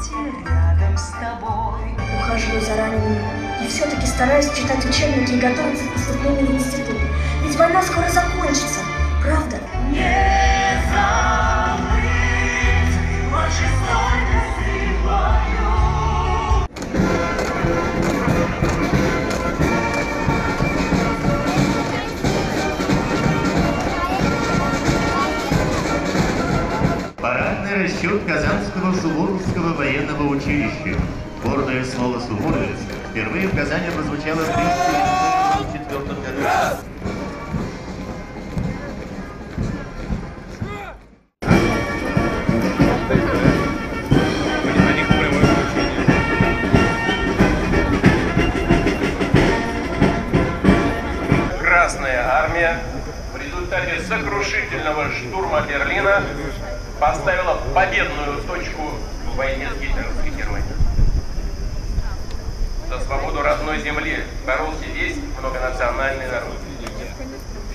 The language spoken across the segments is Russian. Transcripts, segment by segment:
рядом с тобой. Ухаживаю за ранеными и все-таки стараюсь читать учебники и готовиться к поступлению в институт. Ведь война скоро закончится, правда? Не забыть вашей стойкости в бою. Парадный расчет Казанского Суворовского военного училища. Гордое слово «Суворовец» впервые в Казани прозвучало в 1904 году. Красная армия в результате сокрушительного штурма Берлина поставила победную точку в войне с гитлеровской Германией. За свободу родной земли боролся весь многонациональный народ.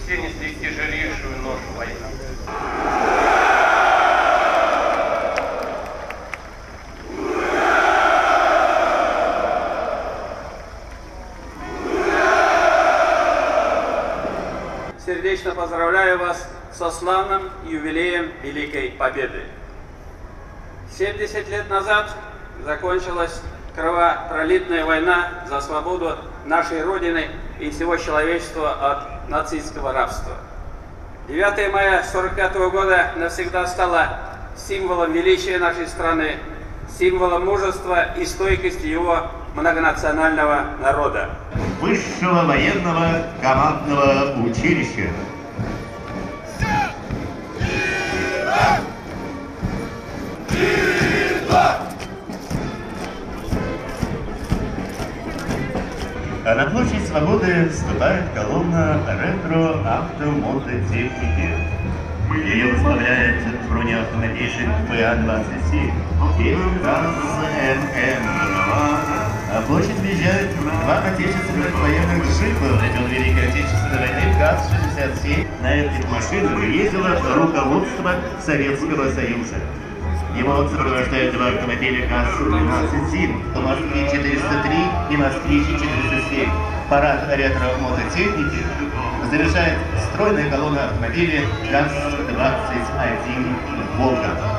Все несли тяжелейшую ношу войны. Сердечно поздравляю вас со славным юбилеем Великой Победы. 70 лет назад закончилась кровопролитная война за свободу нашей Родины и всего человечества от нацистского рабства. 9 мая 1945 года навсегда стало символом величия нашей страны, символом мужества и стойкости его многонационального народа. Высшего военного командного училища. А на площадь Свободы вступает колонна ретро-автомототехники. Ее возглавляет бронеавтомобильщик ПА-27 и КЗММ. На площадь въезжают два отечественных военных джипа времен Великой Отечественной войны ГАЗ-67. На этих машинах ездило руководство Советского Союза. Его сопровождают два автомобиля ГАЗ-12ЗИН, Москвич-403 и Москвич-407. Парад ретро-мототехники завершает стройная колонна автомобилей ГАЗ-21 «Волга».